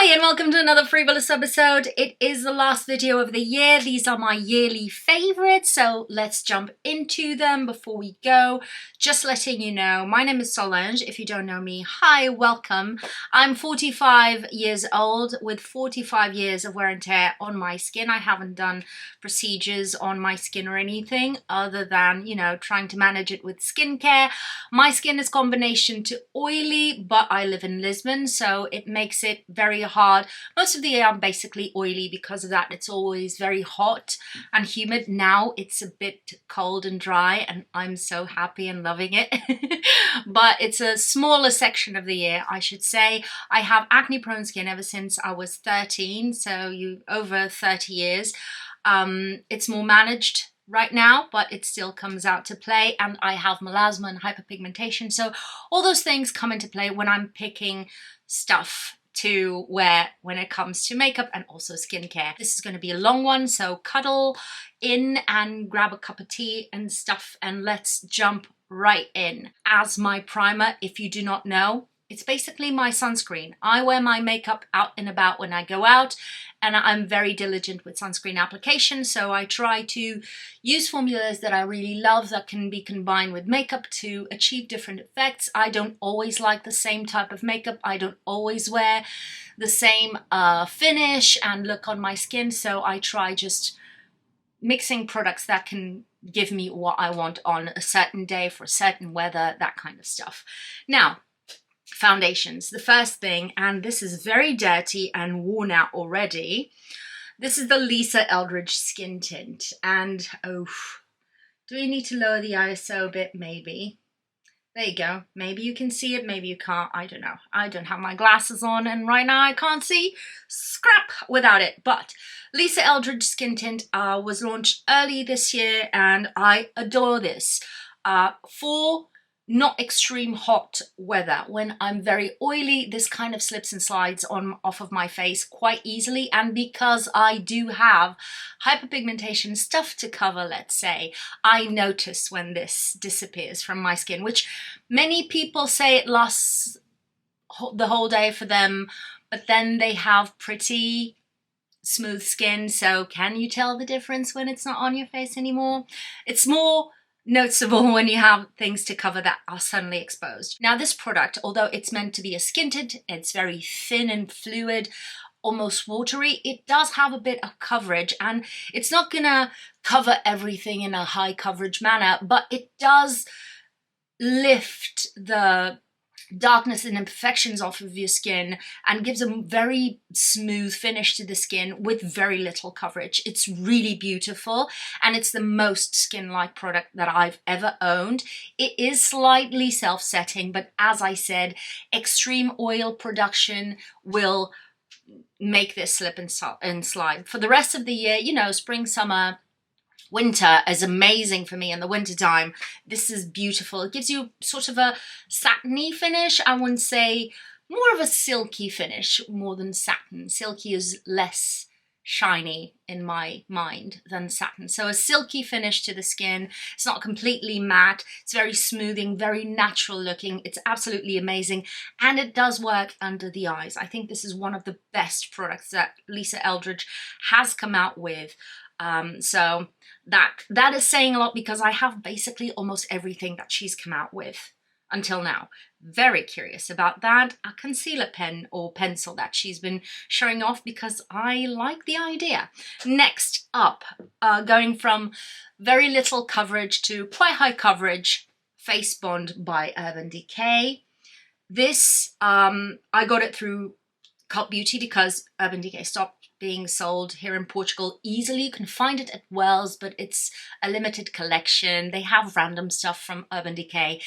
Hi and welcome to another free.volous episode. It is the last video of the year. These are my yearly favorites, so let's jump into them before we go. Just letting you know, my name is Solange. If you don't know me, hi, welcome. I'm 45 years old with 45 years of wear and tear on my skin. I haven't done procedures on my skin or anything other than, trying to manage it with skincare. My skin is combination to oily, but I live in Lisbon, so it makes it very hard. Most of the year I'm basically oily because of that. It's always very hot and humid. Now it's a bit cold and dry and I'm so happy and loving it. But it's a smaller section of the year, I should say. I have acne prone skin ever since I was 13, so over 30 years. It's more managed right now, but it still comes out to play, and I have melasma and hyperpigmentation, so all those things come into play when I'm picking stuff to wear when it comes to makeup and also skincare. This is going to be a long one, so cuddle in and grab a cup of tea and stuff, and let's jump right in. As my primer, if you do not know, it's basically my sunscreen. I wear my makeup out and about when I go out, and I'm very diligent with sunscreen application, so I try to use formulas that I really love that can be combined with makeup to achieve different effects. I don't always like the same type of makeup. I don't always wear the same finish and look on my skin, so I try just mixing products that can give me what I want on a certain day for a certain weather, that kind of stuff. Now, foundations. The first thing, and this is very dirty and worn out already, this is the Lisa Eldridge Skin Tint. And do we need to lower the ISO a bit? Maybe. There you go. Maybe you can see it, maybe you can't. I don't know. I don't have my glasses on and right now I can't see scrap without it. But Lisa Eldridge Skin Tint was launched early this year and I adore this. For not extreme hot weather, when I'm very oily, this kind of slips and slides off of my face quite easily, and because I do have hyperpigmentation stuff to cover, let's say, I notice when this disappears from my skin, which many people say it lasts the whole day for them, but then they have pretty smooth skin, so can you tell the difference when it's not on your face anymore? It's more noticeable when you have things to cover that are suddenly exposed. Now this product, although it's meant to be a skin tint, it's very thin and fluid, almost watery, it does have a bit of coverage, and it's not gonna cover everything in a high coverage manner, but it does lift the darkness and imperfections off of your skin and gives a very smooth finish to the skin with very little coverage. It's really beautiful, and it's the most skin-like product that I've ever owned. It is slightly self-setting, but as I said, extreme oil production will make this slip and slide. For the rest of the year, spring, summer, winter is amazing for me in the winter time. This is beautiful. It gives you sort of a satiny finish. I wouldn't say, more of a silky finish more than satin. Silky is less shiny in my mind than satin. So a silky finish to the skin. It's not completely matte. It's very smoothing, very natural looking. It's absolutely amazing. And it does work under the eyes. I think this is one of the best products that Lisa Eldridge has come out with. So that is saying a lot because I have basically almost everything that she's come out with until now. Very curious about that. A concealer pen or pencil that she's been showing off because I like the idea. Next up, going from very little coverage to quite high coverage, Face Bond by Urban Decay. This, I got it through Cult Beauty because Urban Decay stopped being sold here in Portugal easily. You can find it at Wells, but it's a limited collection. They have random stuff from Urban Decay.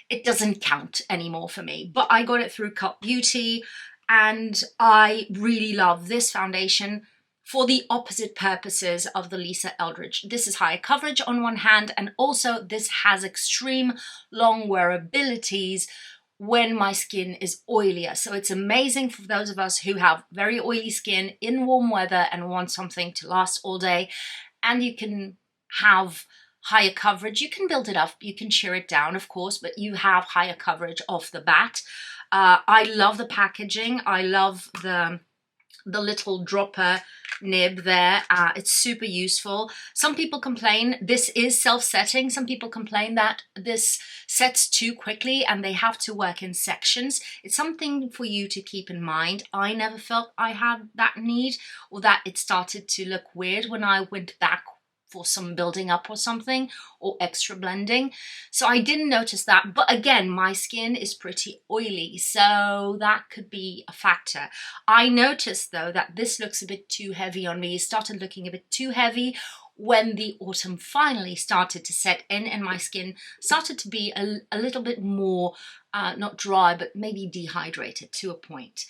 It doesn't count anymore for me, but I got it through Cult Beauty and I really love this foundation for the opposite purposes of the Lisa Eldridge. This is higher coverage on one hand, and also this has extreme long wearabilities when my skin is oilier. So it's amazing for those of us who have very oily skin in warm weather and want something to last all day. And you can have higher coverage. You can build it up, you can shear it down, of course, but you have higher coverage off the bat. I love the packaging. I love the the little dropper nib there. It's super useful. Some people complain this is self-setting. Some people complain that this sets too quickly and they have to work in sections. It's something for you to keep in mind. I never felt I had that need, or that it started to look weird when I went back for some building up or something, or extra blending. So I didn't notice that. But again, my skin is pretty oily, so that could be a factor. I noticed though that this looks a bit too heavy on me. It started looking a bit too heavy when the autumn finally started to set in and my skin started to be a little bit more, not dry, but maybe dehydrated to a point.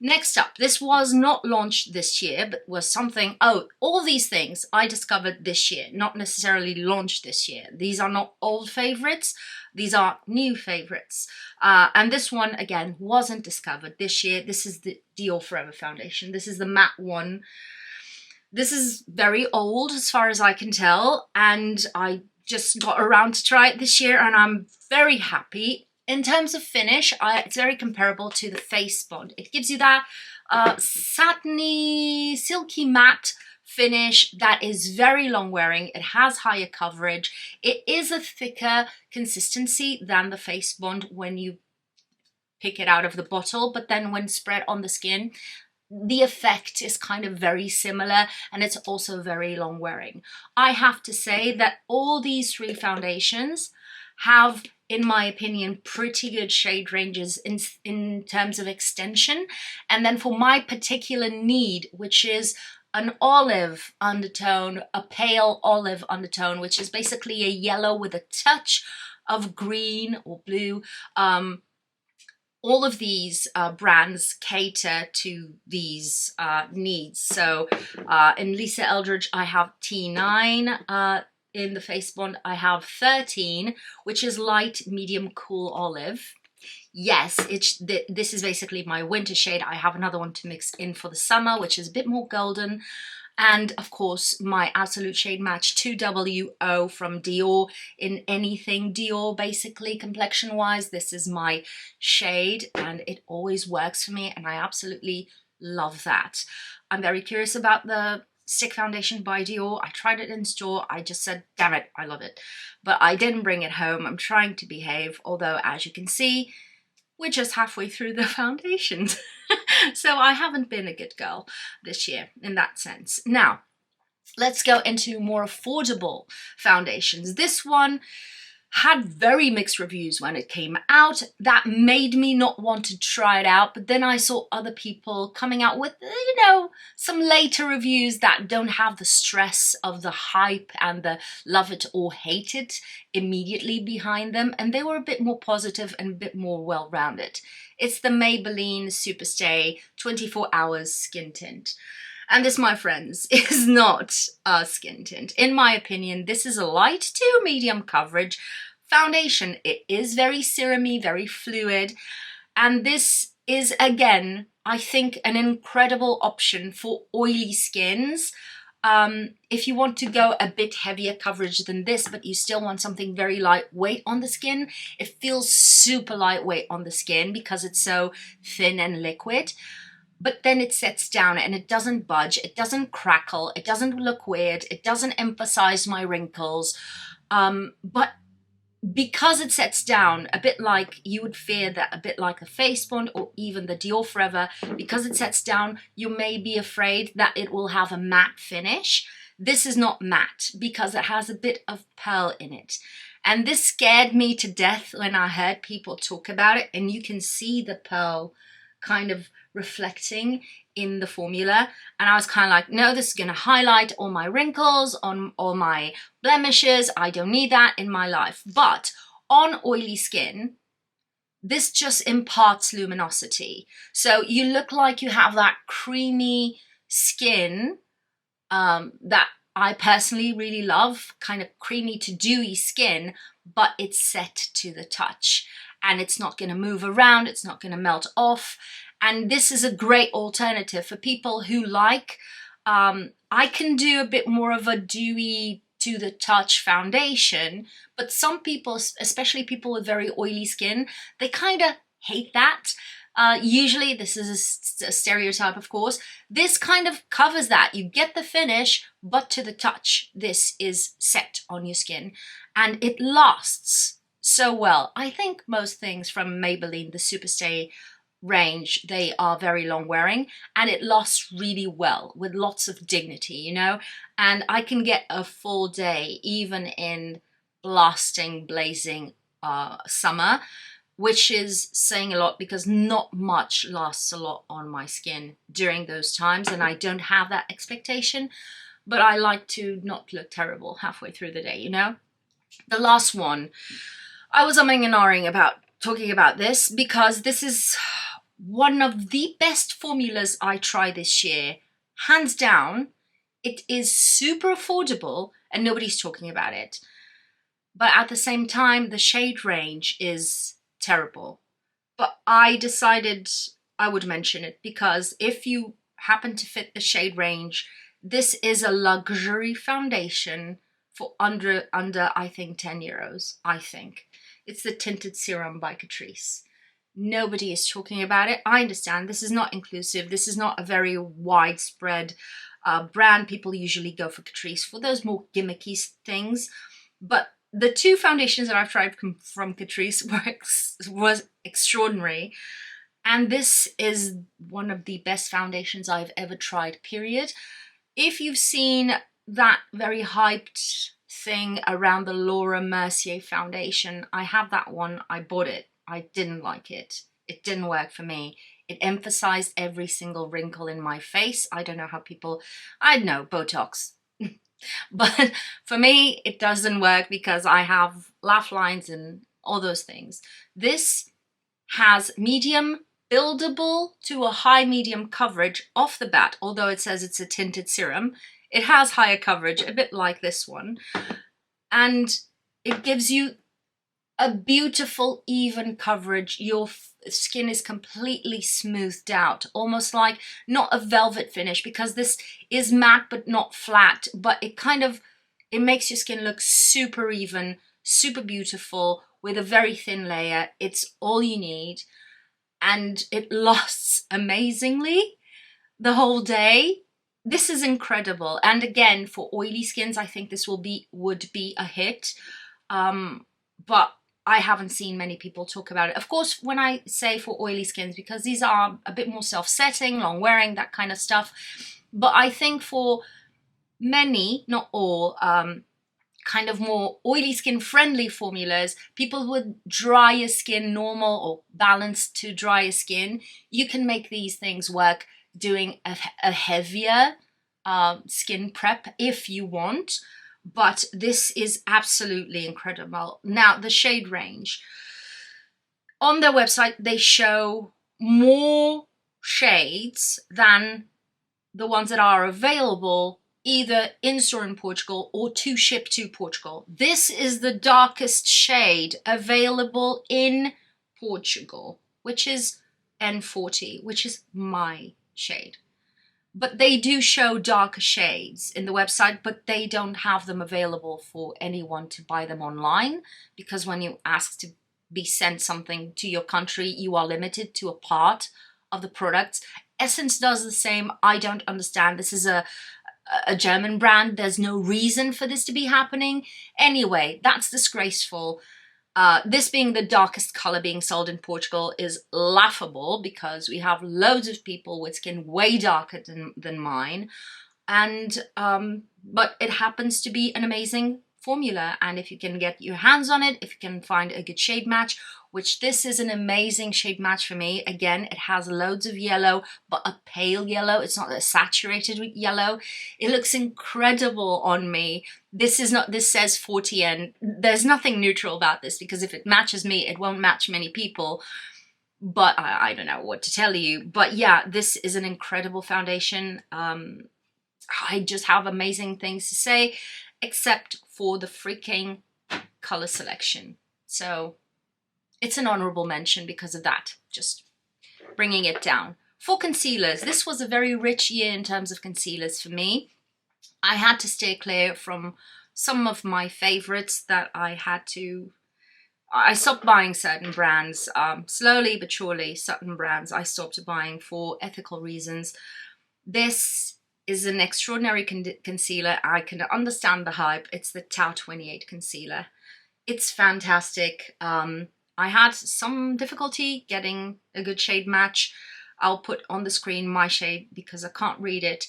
Next up, this was not launched this year, but was something, all these things I discovered this year, not necessarily launched this year. These are not old favorites, these are new favorites. And this one, again, wasn't discovered this year. This is the Dior Forever foundation. This is the matte one. This is very old as far as I can tell, and I just got around to try it this year and I'm very happy. In terms of finish, it's very comparable to the Face Bond. It gives you that satiny, silky matte finish that is very long wearing. It has higher coverage. It is a thicker consistency than the Face Bond when you pick it out of the bottle, but then when spread on the skin, the effect is kind of very similar, and it's also very long wearing. I have to say that all these three foundations have, in my opinion, pretty good shade ranges in terms of extension. And then for my particular need, which is an olive undertone, a pale olive undertone, which is basically a yellow with a touch of green or blue, all of these brands cater to these needs. So in Lisa Eldridge, I have T9. In the Face Bond, I have 13, which is light, medium, cool olive. Yes, this is basically my winter shade. I have another one to mix in for the summer, which is a bit more golden. And of course, my absolute shade match 2WO from Dior in anything Dior, basically complexion wise. This is my shade and it always works for me and I absolutely love that. I'm very curious about the stick foundation by Dior. I tried it in store. I just said, damn it, I love it. But I didn't bring it home. I'm trying to behave, although as you can see, we're just halfway through the foundations. So I haven't been a good girl this year in that sense. Now, let's go into more affordable foundations. This one had very mixed reviews when it came out. That made me not want to try it out, but then I saw other people coming out with, you know, some later reviews that don't have the stress of the hype and the love it or hate it immediately behind them, and they were a bit more positive and a bit more well-rounded. It's the Maybelline Superstay 24 Hours Skin Tint. And this, my friends, is not a skin tint. In my opinion, this is a light to medium coverage foundation. It is very serumy, very fluid. And this is, again, I think an incredible option for oily skins. If you want to go a bit heavier coverage than this, but you still want something very lightweight on the skin, it feels super lightweight on the skin because it's so thin and liquid. But then it sets down and it doesn't budge, it doesn't crackle, it doesn't look weird, it doesn't emphasize my wrinkles. But because it sets down, a bit like you would fear that, a bit like the Face Bond or even the Dior Forever, because it sets down, you may be afraid that it will have a matte finish. This is not matte because it has a bit of pearl in it. And this scared me to death when I heard people talk about it, and you can see the pearl kind of reflecting in the formula, and I was kind of like, no, this is going to highlight all my wrinkles, on all my blemishes. I don't need that in my life. But on oily skin, this just imparts luminosity, so you look like you have that creamy skin that I personally really love, kind of creamy to dewy skin, but it's set to the touch and it's not going to move around, it's not going to melt off. And this is a great alternative for people who like, I can do a bit more of a dewy to the touch foundation, but some people, especially people with very oily skin, they kind of hate that. Usually, this is a stereotype, of course. This kind of covers that. You get the finish, but to the touch, this is set on your skin. And it lasts so well. I think most things from Maybelline, the Superstay range, they are very long wearing, and it lasts really well with lots of dignity, you know? And I can get a full day, even in blasting, blazing summer, which is saying a lot because not much lasts a lot on my skin during those times, and I don't have that expectation, but I like to not look terrible halfway through the day, you know? The last one, I was umming and ahhing about talking about this because this is one of the best formulas I tried this year, hands down. It is super affordable and nobody's talking about it. But at the same time, the shade range is terrible. But I decided I would mention it because if you happen to fit the shade range, this is a luxury foundation for under I think €10, I think. It's the Tinted Serum by Catrice. Nobody is talking about it. I understand this is not inclusive. This is not a very widespread brand. People usually go for Catrice for those more gimmicky things. But the two foundations that I've tried from Catrice was extraordinary. And this is one of the best foundations I've ever tried, period. If you've seen that very hyped thing around the Laura Mercier foundation, I have that one. I bought it. I didn't like it. It didn't work for me. It emphasized every single wrinkle in my face. I don't know how people, I know, Botox. But for me, it doesn't work because I have laugh lines and all those things. This has medium buildable to a high medium coverage off the bat, although it says it's a tinted serum. It has higher coverage, a bit like this one. And it gives you a beautiful, even coverage. Your skin is completely smoothed out, almost like not a velvet finish because this is matte but not flat, but it makes your skin look super even, super beautiful with a very thin layer. It's all you need, and it lasts amazingly the whole day. This is incredible. And again, for oily skins, I think this would be a hit. But I haven't seen many people talk about it. Of course, when I say for oily skins, because these are a bit more self-setting, long wearing, that kind of stuff. But I think for many, not all, kind of more oily skin friendly formulas, people with drier skin, normal or balanced to drier skin, you can make these things work doing a heavier skin prep if you want. But this is absolutely incredible. Now, the shade range. On their website, they show more shades than the ones that are available either in-store in Portugal or to ship to Portugal. This is the darkest shade available in Portugal, which is N40, which is my shade. But they do show darker shades in the website, but they don't have them available for anyone to buy them online, because when you ask to be sent something to your country, you are limited to a part of the products. Essence does the same. I don't understand. This is a German brand. There's no reason for this to be happening. Anyway, that's disgraceful. This being the darkest color being sold in Portugal is laughable because we have loads of people with skin way darker than mine. And but it happens to be an amazing formula, and if you can get your hands on it, if you can find a good shade match, which this is an amazing shade match for me. Again, it has loads of yellow, but a pale yellow. It's not a saturated yellow. It looks incredible on me. This says 40N. There's nothing neutral about this because if it matches me, it won't match many people. But I don't know what to tell you. But yeah, this is an incredible foundation. I just have amazing things to say, except for the freaking color selection. So it's an honorable mention because of that, just bringing it down. For concealers, this was a very rich year in terms of concealers for me. I had to stay clear from some of my favorites that I had to I stopped buying certain brands, slowly but surely. Certain brands I stopped buying for ethical reasons. This is an extraordinary concealer. I can understand the hype. It's the Tau 28 concealer. It's fantastic. I had some difficulty getting a good shade match. I'll put on the screen my shade because I can't read it,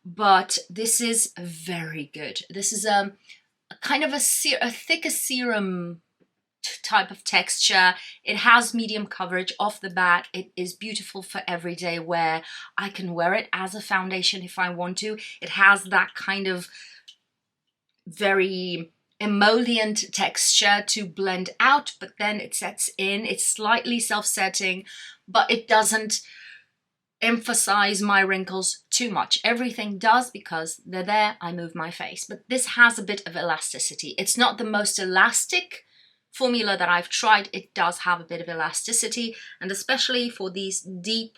but this is very good. This is a kind of a thicker serum type of texture. It has medium coverage off the bat. It is beautiful for everyday wear. I can wear it as a foundation if I want to. It has that kind of very emollient texture to blend out, but then it sets in. It's slightly self-setting, but it doesn't emphasize my wrinkles too much. Everything does because they're there. I move my face, but this has a bit of elasticity. It's not the most elastic formula that I've tried. It does have a bit of elasticity, and especially for these deep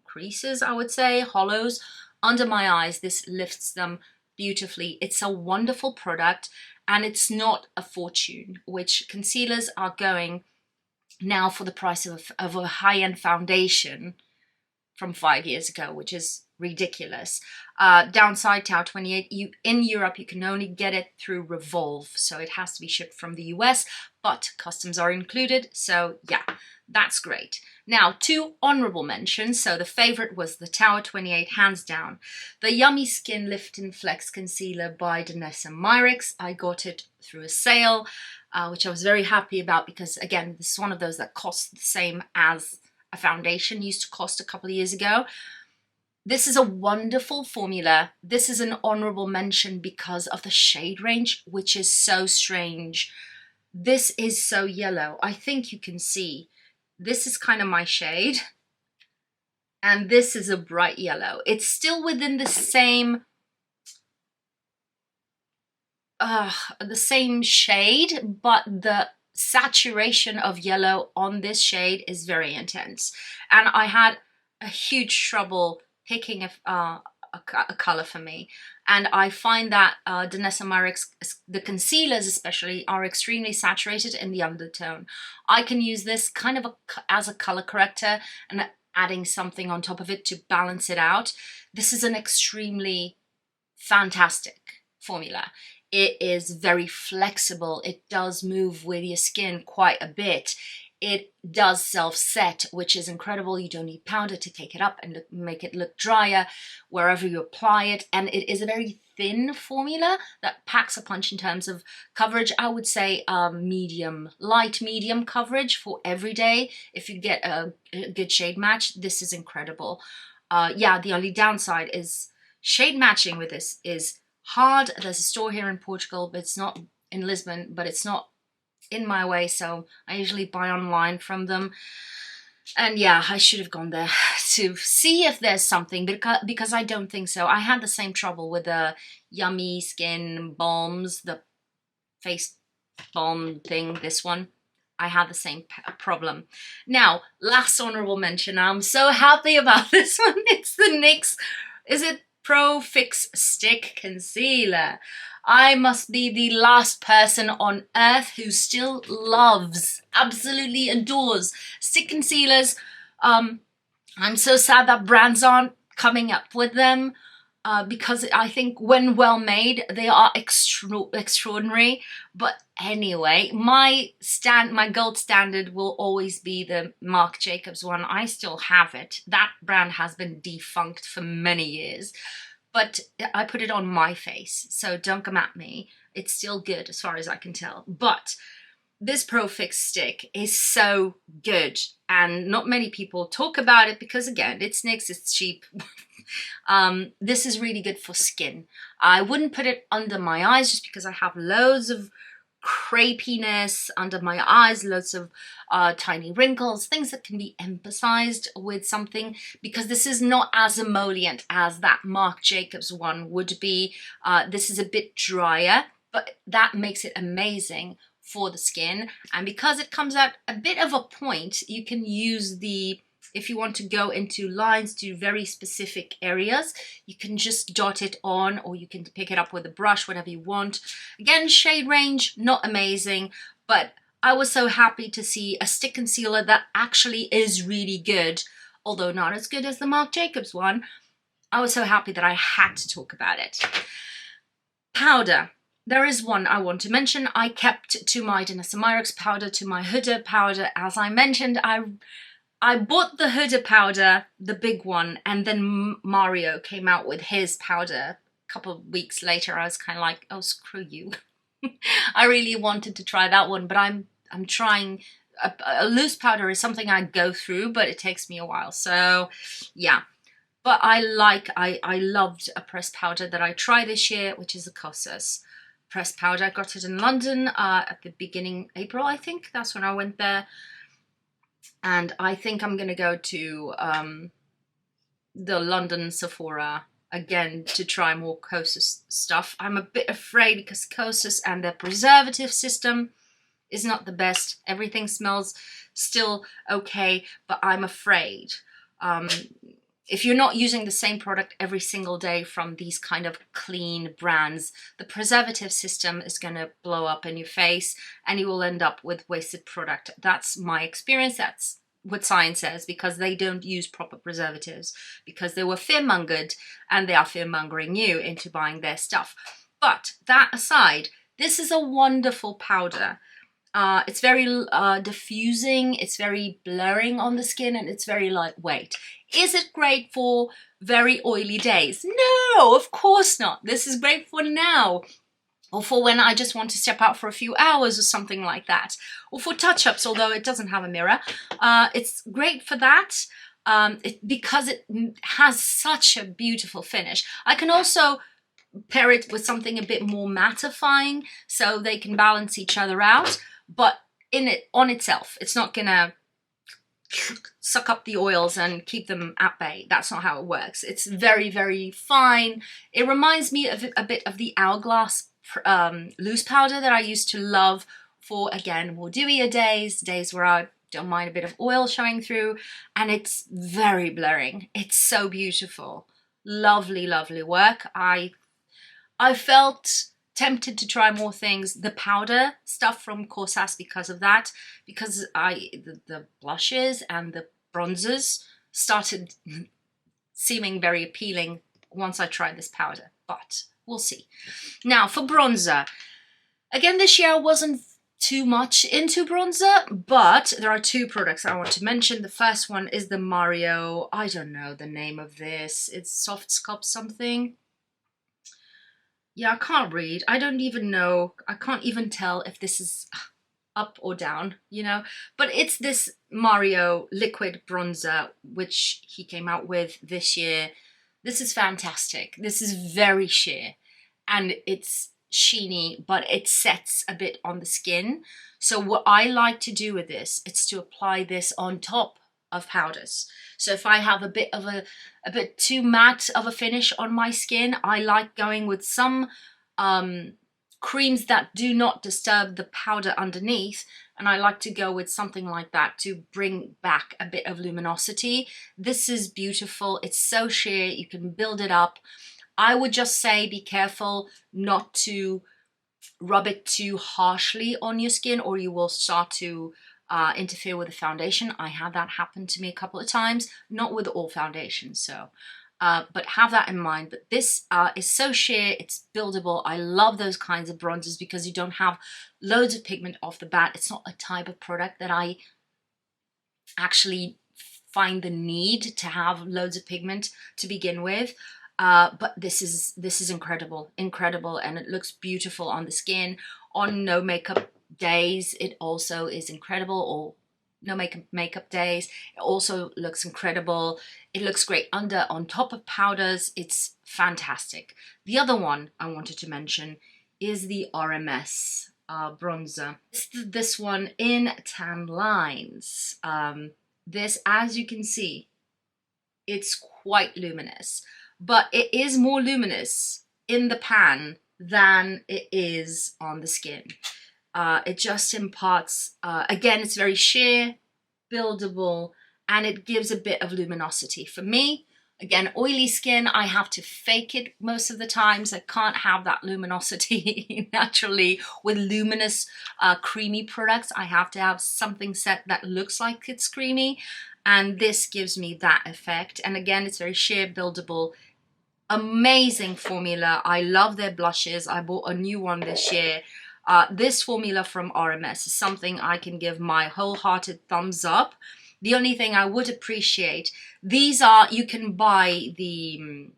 creases, I would say, hollows under my eyes, this lifts them beautifully. It's a wonderful product, and it's not a fortune, which concealers are going now for the price of a high-end foundation from 5 years ago, which is ridiculous. Downside, Tau 28, in Europe you can only get it through Revolve, so it has to be shipped from the US, but customs are included, so yeah, that's great. Now, 2 honorable mentions. So the favorite was the Tau 28, hands down. The Yummy Skin Lift and Flex Concealer by Danessa. I got it through a sale, which I was very happy about because, again, this is one of those that costs the same as a foundation used to cost a couple of years ago. This is a wonderful formula. This is an honorable mention because of the shade range, which is so strange. This is so yellow. I think you can see. This is kind of my shade. And this is a bright yellow. It's still within the same shade, but the saturation of yellow on this shade is very intense. And I had a huge trouble picking a color for me. And I find that Danessa, the concealers especially, are extremely saturated in the undertone. I can use this kind of as a color corrector and adding something on top of it to balance it out. This is an extremely fantastic formula. It is very flexible. It does move with your skin quite a bit. It does self-set, which is incredible. You don't need powder to take it up and make it look drier wherever you apply it. And it is a very thin formula that packs a punch in terms of coverage. I would say medium, light medium coverage for every day. If you get a good shade match, this is incredible. Yeah, the only downside is shade matching with this is hard. There's a store here in Portugal, but it's not in Lisbon, but it's not in my way, so I usually buy online from them. And yeah, I should have gone there to see if there's something, because I don't think so. I had the same trouble with the Yummy Skin Balms, the face balm thing, this one. I had the same problem. Now, last honorable mention. I'm so happy about this one. It's the NYX, is it Pro Fix Stick Concealer. I must be the last person on earth who still loves, absolutely adores stick concealers. I'm so sad that brands aren't coming up with them because I think when well made, they are extraordinary. But anyway, my gold standard will always be the Marc Jacobs one. I still have it. That brand has been defunct for many years. But I put it on my face, so don't come at me. It's still good as far as I can tell. But this Pro Fix stick is so good, and not many people talk about it because, again, it's NYX, it's cheap. This is really good for skin. I wouldn't put it under my eyes just because I have loads of crepiness under my eyes, loads of tiny wrinkles, things that can be emphasized with something, because this is not as emollient as that Marc Jacobs one would be. This is a bit drier, but that makes it amazing for the skin. And because it comes out a bit of a point, you can use the, if you want to go into lines to very specific areas, you can just dot it on, or you can pick it up with a brush, whatever you want. Again, shade range, not amazing, but I was so happy to see a stick concealer that actually is really good, although not as good as the Marc Jacobs one. I was so happy that I had to talk about it. Powder. There is one I want to mention. I kept to my Denisa powder, to my Huda powder. As I mentioned, I bought the Huda powder, the big one, and then Mario came out with his powder. A couple of weeks later, I was kind of like, oh, screw you. I really wanted to try that one, but I'm trying. A loose powder is something I go through, but it takes me a while. So, yeah. But I loved a pressed powder that I tried this year, which is a Kosas pressed powder. I got it in London at the beginning April, I think. That's when I went there. And I think I'm going to go to the London Sephora again to try more Kosas stuff. I'm a bit afraid because Kosas and their preservative system is not the best. Everything smells still okay, but I'm afraid. If you're not using the same product every single day from these kind of clean brands, the preservative system is going to blow up in your face and you will end up with wasted product. That's my experience. That's what science says, because they don't use proper preservatives, because they were fear-mongered and they are fear-mongering you into buying their stuff. But that aside, this is a wonderful powder. It's very diffusing, it's very blurring on the skin, and it's very lightweight. Is it great for very oily days? No, of course not. This is great for now, or for when I just want to step out for a few hours or something like that, or for touch-ups, although it doesn't have a mirror. It's great for that because it has such a beautiful finish. I can also pair it with something a bit more mattifying so they can balance each other out. But on itself, it's not gonna suck up the oils and keep them at bay. That's not how it works. It's very, very fine. It reminds me of a bit of the Hourglass loose powder that I used to love for, again, more dewier days where I don't mind a bit of oil showing through, and it's very blurring. It's so beautiful. Lovely, lovely work. I felt tempted to try more things, the powder stuff from Kosas, because of that, because the blushes and the bronzers started seeming very appealing once I tried this powder, but we'll see. Now for bronzer, again this year I wasn't too much into bronzer, but there are two products I want to mention. The first one is the Mario, I don't know the name of this, it's Soft Sculpt something. Yeah, I can't read. I don't even know. I can't even tell if this is up or down, you know. But it's this Mario liquid bronzer, which he came out with this year. This is fantastic. This is very sheer. And it's sheeny, but it sets a bit on the skin. So what I like to do with this, it's to apply this on top of powders. So if I have a bit too matte of a finish on my skin, I like going with some creams that do not disturb the powder underneath, and I like to go with something like that to bring back a bit of luminosity. This is beautiful. It's so sheer. You can build it up. I would just say be careful not to rub it too harshly on your skin, or you will start to interfere with the foundation. I had that happen to me a couple of times, not with all foundations, so but have that in mind. But this is so sheer, it's buildable. I love those kinds of bronzers because you don't have loads of pigment off the bat. It's not a type of product that I actually find the need to have loads of pigment to begin with. But this is incredible, and it looks beautiful on the skin. On no makeup days, it also is incredible, or no makeup days, it also looks incredible. It looks great on top of powders. It's fantastic. The other one I wanted to mention is the RMS bronzer. This one in Tan Lines. This, as you can see, it's quite luminous, but it is more luminous in the pan than it is on the skin. It just imparts, again, it's very sheer, buildable, and it gives a bit of luminosity. For me, Again, oily skin, I have to fake it most of the times. I can't have that luminosity naturally with luminous, creamy products. I have to have something set that looks like it's creamy. And this gives me that effect. And again, it's very sheer buildable. Amazing formula. I love their blushes. I bought a new one this year. This formula from RMS is something I can give my wholehearted thumbs up. The only thing I would appreciate, these are, you can buy the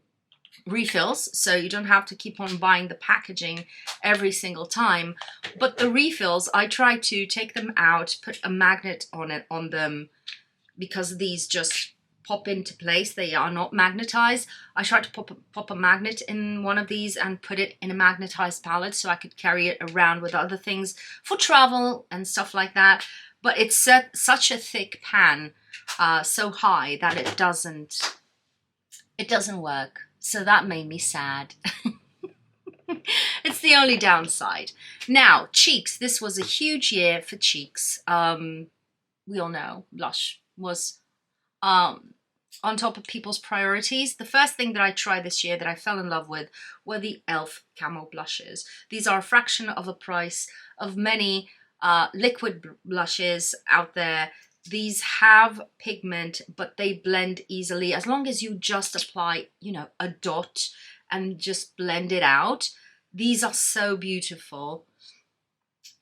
refills, so you don't have to keep on buying the packaging every single time. But the refills, I try to take them out, put a magnet on them, because these just pop into place. They are not magnetized. I tried to pop a magnet in one of these and put it in a magnetized palette so I could carry it around with other things for travel and stuff like that. But it's such a thick pan, so high that it doesn't work. So that made me sad. It's the only downside. Now, cheeks. This was a huge year for cheeks. We all know blush was on top of people's priorities. The first thing that I tried this year that I fell in love with were the e.l.f. Camo blushes. These are a fraction of the price of many liquid blushes out there. These have pigment, but they blend easily. As long as you just apply, you know, a dot and just blend it out. These are so beautiful.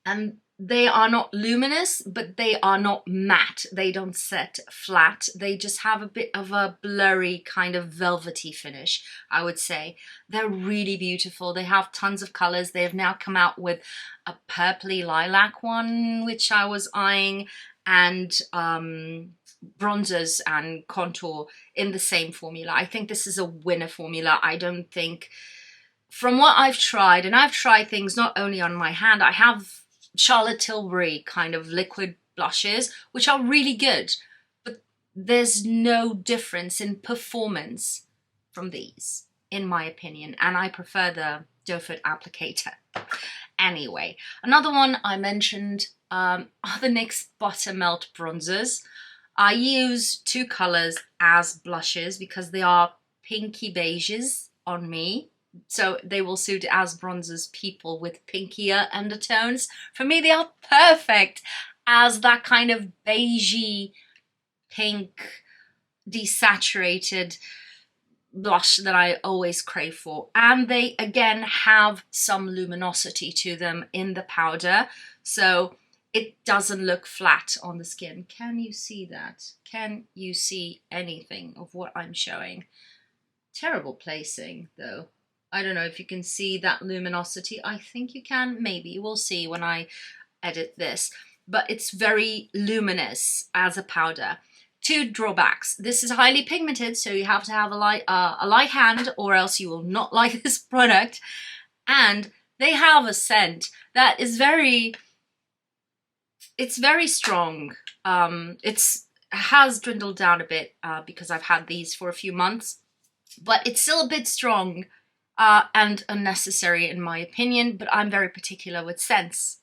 And they are not luminous, but they are not matte. They don't set flat. They just have a bit of a blurry kind of velvety finish, I would say. They're really beautiful. They have tons of colors. They have now come out with a purpley lilac one, which I was eyeing, and bronzers and contour in the same formula. I think this is a winner formula. I don't think, from what I've tried, and I've tried things not only on my hand, I have Charlotte Tilbury kind of liquid blushes, which are really good, but there's no difference in performance from these, in my opinion, and I prefer the doe foot applicator. Anyway, another one I mentioned are the NYX Buttermelt bronzers. I use two colors as blushes because they are pinky beiges on me. So they will suit as bronzers people with pinkier undertones. For me, they are perfect as that kind of beigey, pink, desaturated blush that I always crave for. And they, again, have some luminosity to them in the powder. So it doesn't look flat on the skin. Can you see that? Can you see anything of what I'm showing? Terrible placing, though. I don't know if you can see that luminosity. I think you can, maybe. We'll see when I edit this. But it's very luminous as a powder. Two drawbacks. This is highly pigmented, so you have to have a light hand or else you will not like this product. And they have a scent that is it's very strong. It has dwindled down a bit because I've had these for a few months, but it's still a bit strong. And unnecessary in my opinion, but I'm very particular with scents.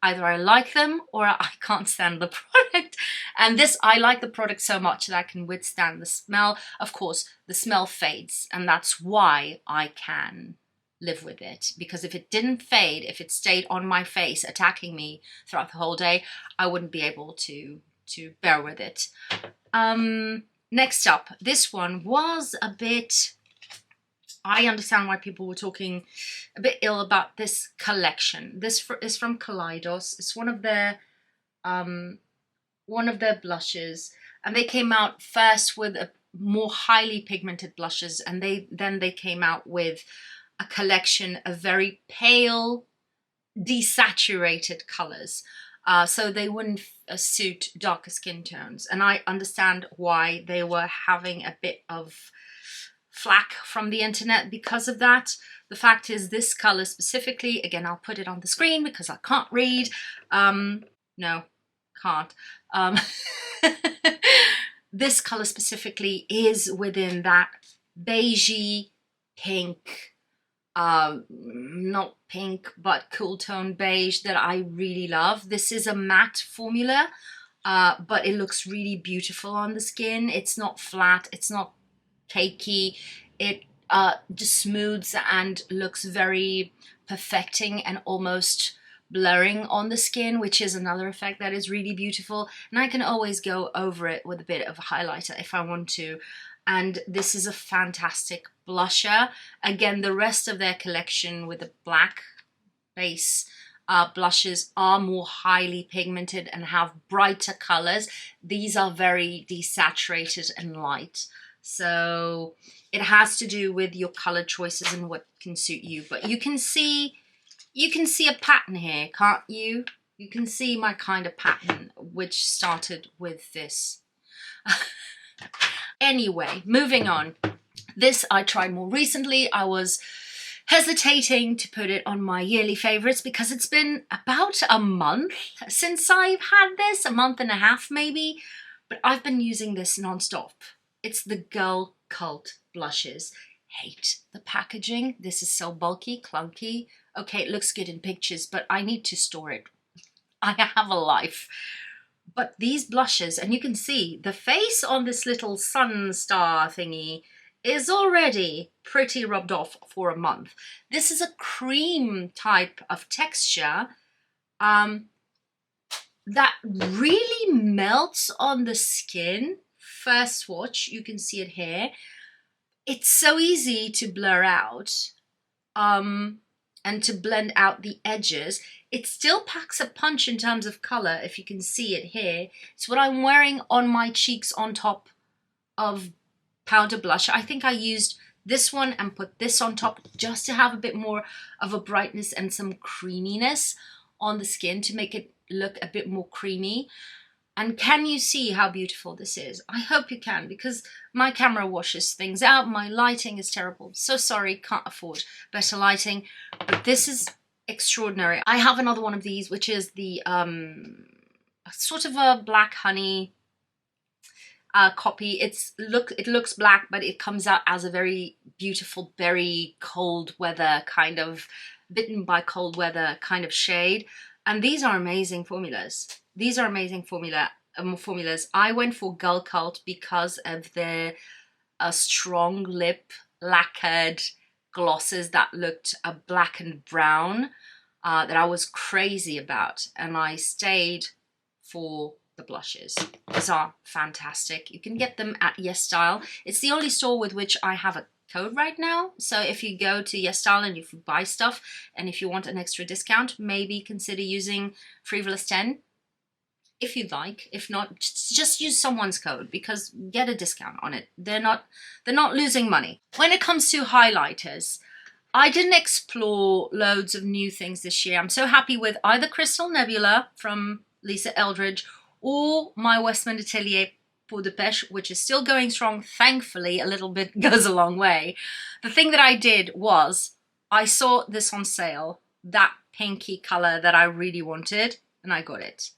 Either I like them or I can't stand the product. And this, I like the product so much that I can withstand the smell. Of course, the smell fades, and that's why I can live with it. Because if it didn't fade, if it stayed on my face attacking me throughout the whole day, I wouldn't be able to bear with it. Next up, this one was a bit... I understand why people were talking a bit ill about this collection. This is from Kaleidos. It's one of their blushes, and they came out first with a more highly pigmented blushes, and then they came out with a collection of very pale, desaturated colors. So they wouldn't suit darker skin tones, and I understand why they were having a bit of flack from the internet because of that. The fact is, this color specifically, again, I'll put it on the screen because I can't read. No, can't. This color specifically is within that beigey pink, not pink, but cool tone beige that I really love. This is a matte formula, but it looks really beautiful on the skin. It's not flat, it's not cakey. It just smooths and looks very perfecting and almost blurring on the skin, which is another effect that is really beautiful. And I can always go over it with a bit of a highlighter if I want to. And this is a fantastic blusher. Again, the rest of their collection with the black base blushes are more highly pigmented and have brighter colors. These are very desaturated and light. So it has to do with your color choices and what can suit you. But you can see a pattern here, can't you? You can see my kind of pattern, which started with this. Anyway, moving on. This I tried more recently. I was hesitating to put it on my yearly favorites because it's been about a month since I've had this, a month and a half maybe, but I've been using this non-stop. It's the Girl Cult blushes. Hate the packaging. This is so bulky, clunky. Okay, it looks good in pictures, but I need to store it. I have a life. But these blushes, and you can see the face on this little sun star thingy is already pretty rubbed off for a month. This is a cream type of texture that really melts on the skin. First swatch, you can see it here. It's so easy to blur out and to blend out the edges. It still packs a punch in terms of color, if you can see it here. It's what I'm wearing on my cheeks on top of powder blush. I think I used this one and put this on top just to have a bit more of a brightness and some creaminess on the skin to make it look a bit more creamy. And can you see how beautiful this is? I hope you can, because my camera washes things out. My lighting is terrible. So sorry, can't afford better lighting. But this is extraordinary. I have another one of these, which is the sort of a black honey copy. It looks black, but it comes out as a very beautiful berry cold weather kind of, bitten by cold weather kind of shade. And these are amazing formulas. These are amazing formulas. I went for Girl Cult because of their strong lip lacquered glosses that looked black and brown that I was crazy about, and I stayed for the blushes. These are fantastic. You can get them at Yes Style. It's the only store with which I have a code right now. So if you go to Yes Style and if you buy stuff and if you want an extra discount, maybe consider using free.volous 10 if you'd like. If not, just use someone's code, because get a discount on it. They're not losing money. When it comes to highlighters, I didn't explore loads of new things this year. I'm so happy with either Crystal Nebula from Lisa Eldridge or my Westman Atelier Peau de Pêche, which is still going strong. Thankfully, a little bit goes a long way. The thing that I did was I saw this on sale, that pinky color that I really wanted, and I got it.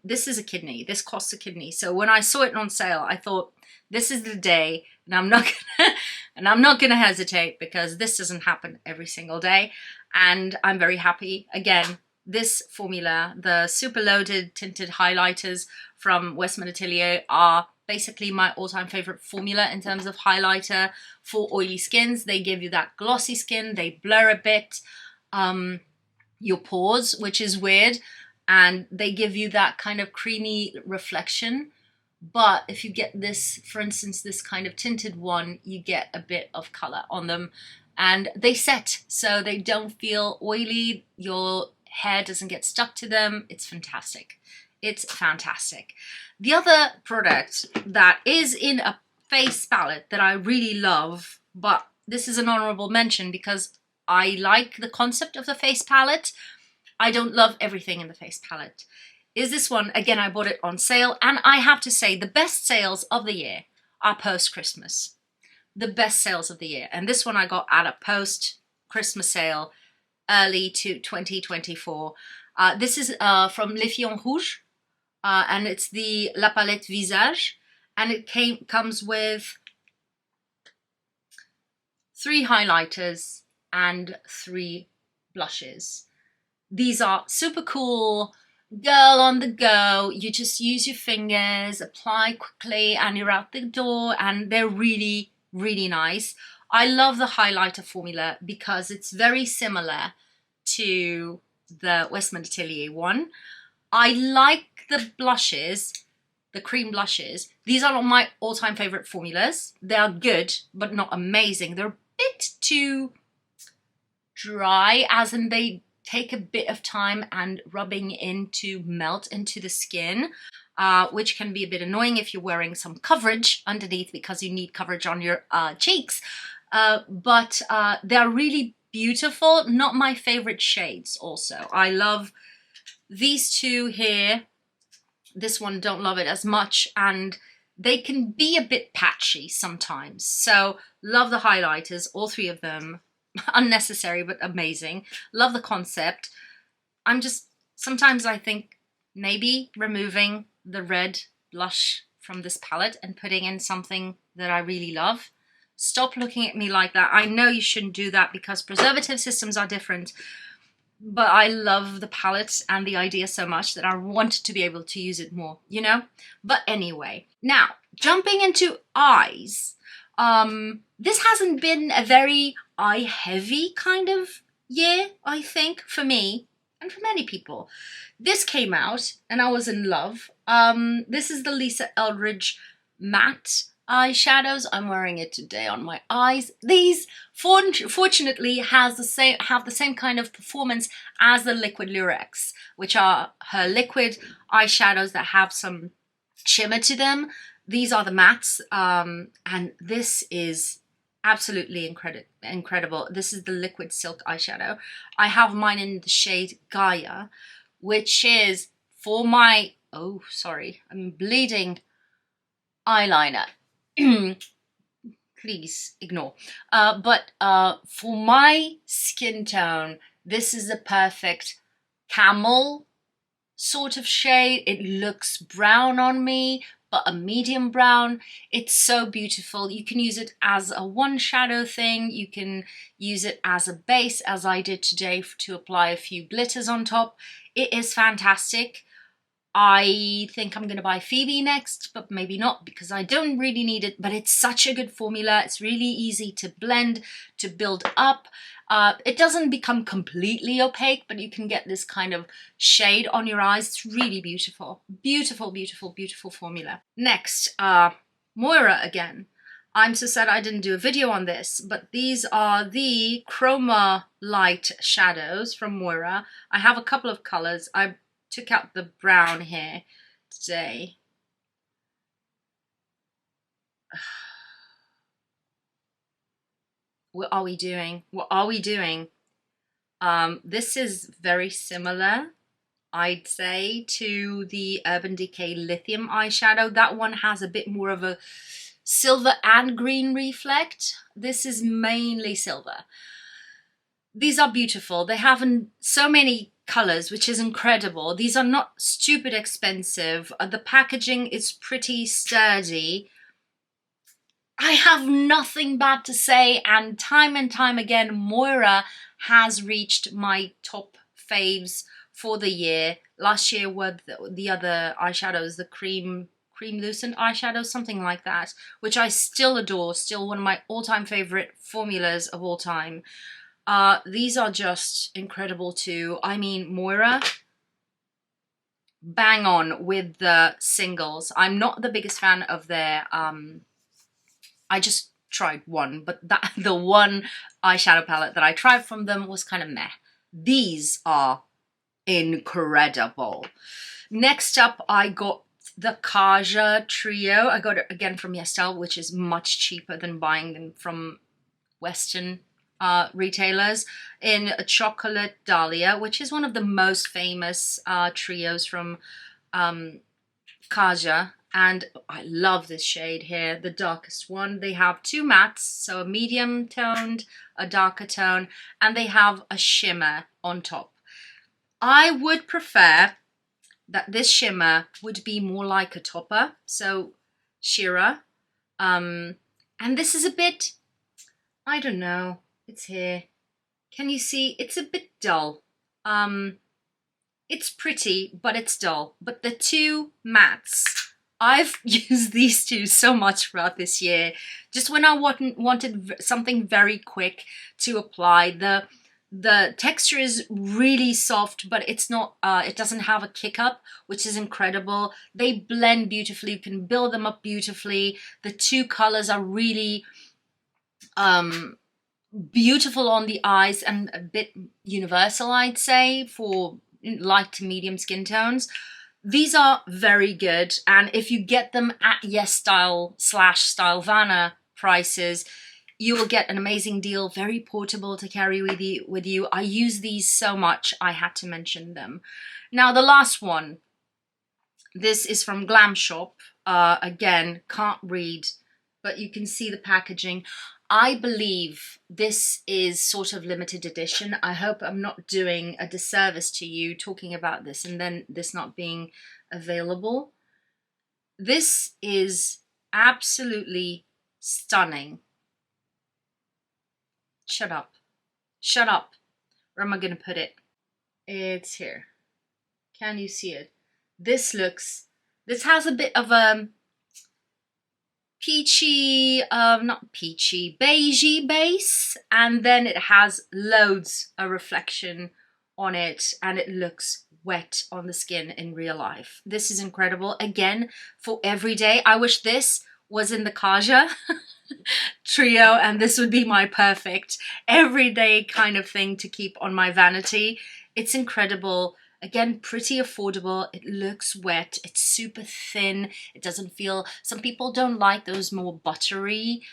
This is a kidney. This costs a kidney. So when I saw it on sale, I thought, this is the day, and I'm not gonna hesitate, because this doesn't happen every single day. And I'm very happy. Again, this formula, the super loaded tinted highlighters from Westman Atelier, are basically my all-time favorite formula in terms of highlighter for oily skins. They give you that glossy skin, they blur a bit your pores, which is weird, and they give you that kind of creamy reflection. But if you get this, for instance, this kind of tinted one, you get a bit of color on them, and they set, so they don't feel oily. Your hair doesn't get stuck to them. It's fantastic. It's fantastic. The other product that is in a face palette that I really love, but this is an honorable mention because I like the concept of the face palette. I don't love everything in the face palette. Is this one. Again, I bought it on sale, and I have to say the best sales of the year are post-Christmas. The best sales of the year. And this one I got at a post-Christmas sale, early to 2024. This is from Les Filles Rouges, and it's the La Palette Visage, and it comes with 3 highlighters and 3 blushes. These are super cool girl on the go. You just use your fingers, apply quickly, and you're out the door, and they're really, really nice. I love the highlighter formula because it's very similar to the Westmont Atelier one. I like the blushes, the cream blushes. These are not my all-time favorite formulas. They are good, but not amazing. They're a bit too dry, as in they take a bit of time and rubbing in to melt into the skin, which can be a bit annoying if you're wearing some coverage underneath, because you need coverage on your cheeks. But they're really beautiful. Not my favorite shades also. I love these two here. This one, don't love it as much, and they can be a bit patchy sometimes. So love the highlighters, all three of them. Unnecessary, but amazing. Love the concept. Sometimes I think maybe removing the red blush from this palette and putting in something that I really love. Stop looking at me like that. I know you shouldn't do that because preservative systems are different, but I love the palette and the idea so much that I wanted to be able to use it more, you know? But anyway, now jumping into eyes. This hasn't been a very eye heavy kind of year, I think, for me and for many people. This came out and I was in love. This is the Lisa Eldridge matte eyeshadows. I'm wearing it today on my eyes. These fortunately have the same kind of performance as the Liquid Lurex, which are her liquid eyeshadows that have some shimmer to them. These are the mattes, and this is absolutely incredible. This is the Liquid Silk eyeshadow. I have mine in the shade Gaia, which is for my, oh, sorry, I'm bleeding eyeliner. Please ignore. But for my skin tone, this is the perfect camel sort of shade. It looks brown on me, but a medium brown. It's so beautiful. You can use it as a one shadow thing. You can use it as a base, as I did today, to apply a few glitters on top. It is fantastic. I think I'm going to buy Phoebe next, but maybe not because I don't really need it. But it's such a good formula. It's really easy to blend, to build up. It doesn't become completely opaque, but you can get this kind of shade on your eyes. It's really beautiful. Beautiful, beautiful, beautiful formula. Next, Moira again. I'm so sad I didn't do a video on this, but these are the Chroma Light shadows from Moira. I have a couple of colors. I took out the brown here today. What are we doing? What are we doing? This is very similar, I'd say, to the Urban Decay Lithium eyeshadow. That one has a bit more of a silver and green reflect. This is mainly silver. These are beautiful. They have so many colors, which is incredible. These are not stupid expensive. The packaging is pretty sturdy. I have nothing bad to say, and time again, Moira has reached my top faves for the year. Last year were the other eyeshadows, the cream lucent eyeshadows, something like that, which I still adore, still one of my all-time favorite formulas of all time. These are just incredible too. I mean, Moira, bang on with the singles. I'm not the biggest fan of their, I just tried one, but the one eyeshadow palette that I tried from them was kind of meh. These are incredible. Next up, I got the Kaja Trio. I got it again from Yestel, which is much cheaper than buying them from Western retailers, in a Chocolate Dahlia, which is one of the most famous trios from Kaja. And I love this shade here, the darkest one. They have two mattes, so a medium toned, a darker tone, and they have a shimmer on top. I would prefer that this shimmer would be more like a topper, so sheerer. And this is a bit, I don't know, it's here. Can you see? It's a bit dull. It's pretty, but it's dull. But the two mattes, I've used these two so much throughout this year. Just when I wanted something very quick to apply. The texture is really soft, but it's not, it doesn't have a kick up, which is incredible. They blend beautifully. You can build them up beautifully. The two colors are really beautiful on the eyes and a bit universal, I'd say, for light to medium skin tones. These are very good, and if you get them at Yes Style / Stylevana prices, you will get an amazing deal, very portable to carry with you. I use these so much, I had to mention them. Now the last one, this is from Glam Shop. Again, can't read, but you can see the packaging. I believe this is sort of limited edition. I hope I'm not doing a disservice to you talking about this and then this not being available. This is absolutely stunning. Shut up. Shut up. Where am I going to put it? It's here. Can you see it? This has a bit of a peachy, not peachy, beigey base, and then it has loads of reflection on it, and it looks wet on the skin in real life. This is incredible. Again, for everyday. I wish this was in the Kaja trio, and this would be my perfect everyday kind of thing to keep on my vanity. It's incredible. Again, pretty affordable. It looks wet. It's super thin. It doesn't feel... Some people don't like those more buttery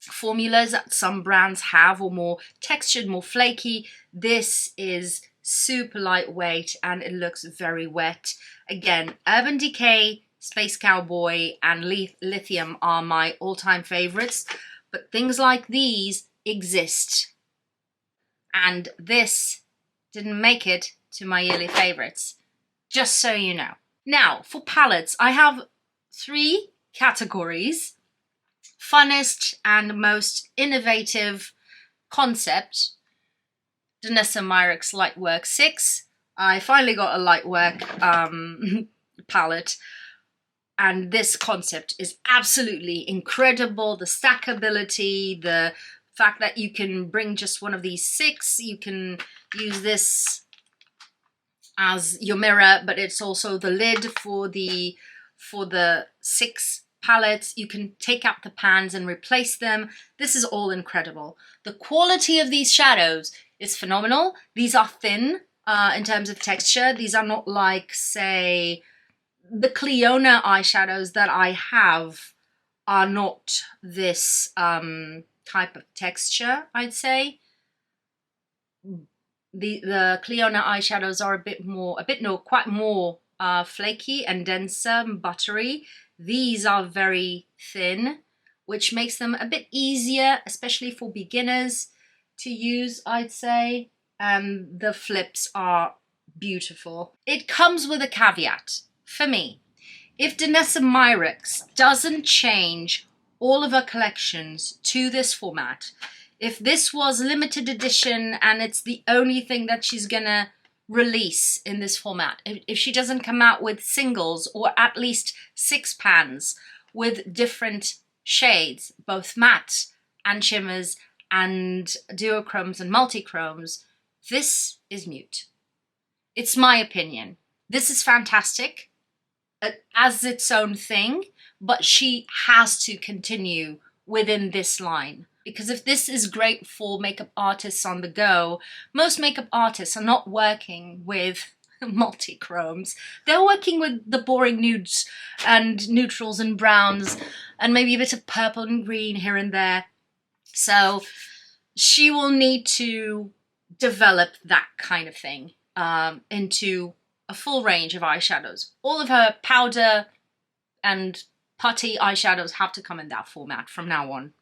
formulas that some brands have, or more textured, more flaky. This is super lightweight and it looks very wet. Again, Urban Decay, Space Cowboy and Lithium are my all-time favorites, but things like these exist. And this didn't make it to my yearly favorites, just so you know. Now, for palettes, I have 3 categories. Funnest and most innovative concept, Danessa Myricks Lightwork 6. I finally got a Lightwork palette, and this concept is absolutely incredible. The stackability, the fact that you can bring just one of these 6, you can use this as your mirror, but it's also the lid for the 6 palettes. You can take out the pans and replace them. This is all incredible. The quality of these shadows is phenomenal. These are thin in terms of texture. These are not like, say, the Cliona eyeshadows that I have are not this type of texture, I'd say. The Cliona eyeshadows are quite more flaky and denser and buttery. These are very thin, which makes them a bit easier, especially for beginners to use, I'd say. And the flips are beautiful. It comes with a caveat for me. If Danessa Myricks doesn't change all of her collections to this format, if this was limited edition and it's the only thing that she's gonna release in this format, if she doesn't come out with singles or at least 6 pans with different shades, both matte and shimmers and duochromes and multichromes, this is mute. It's my opinion. This is fantastic as its own thing, but she has to continue within this line. Because if this is great for makeup artists on the go, most makeup artists are not working with multi-chromes. They're working with the boring nudes and neutrals and browns and maybe a bit of purple and green here and there. So she will need to develop that kind of thing into a full range of eyeshadows. All of her powder and putty eyeshadows have to come in that format from now on.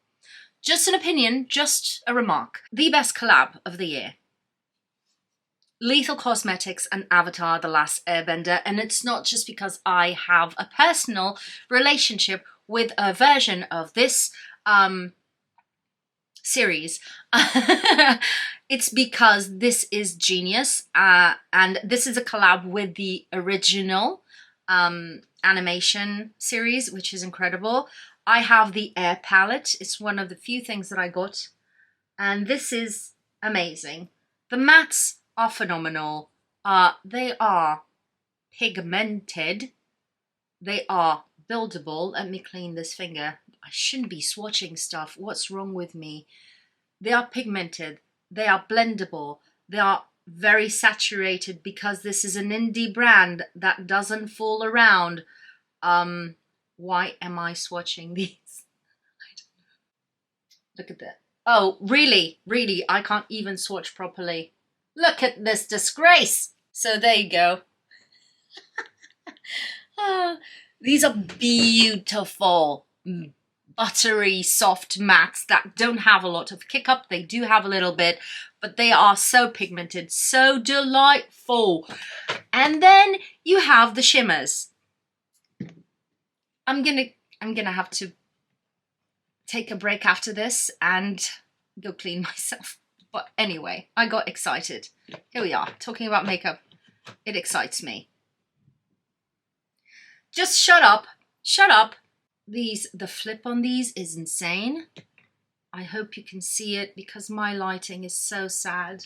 Just an opinion, just a remark. The best collab of the year. Lethal Cosmetics and Avatar: The Last Airbender, and it's not just because I have a personal relationship with a version of this series. It's because this is genius, and this is a collab with the original animation series, which is incredible. I have the Air palette. It's one of the few things that I got, and this is amazing. The mattes are phenomenal. They are pigmented. They are buildable. Let me clean this finger. I shouldn't be swatching stuff. What's wrong with me? They are pigmented. They are blendable. They are very saturated because this is an indie brand that doesn't fool around. Why am I swatching these? I don't know. Look at that. Oh, really? Really? I can't even swatch properly. Look at this disgrace. So there you go. These are beautiful, buttery, soft mattes that don't have a lot of kick up. They do have a little bit, but they are so pigmented, so delightful. And then you have the shimmers. I'm gonna have to take a break after this and go clean myself. But anyway, I got excited. Here we are, talking about makeup. It excites me. Just shut up. Shut up. The flip on these is insane. I hope you can see it because my lighting is so sad.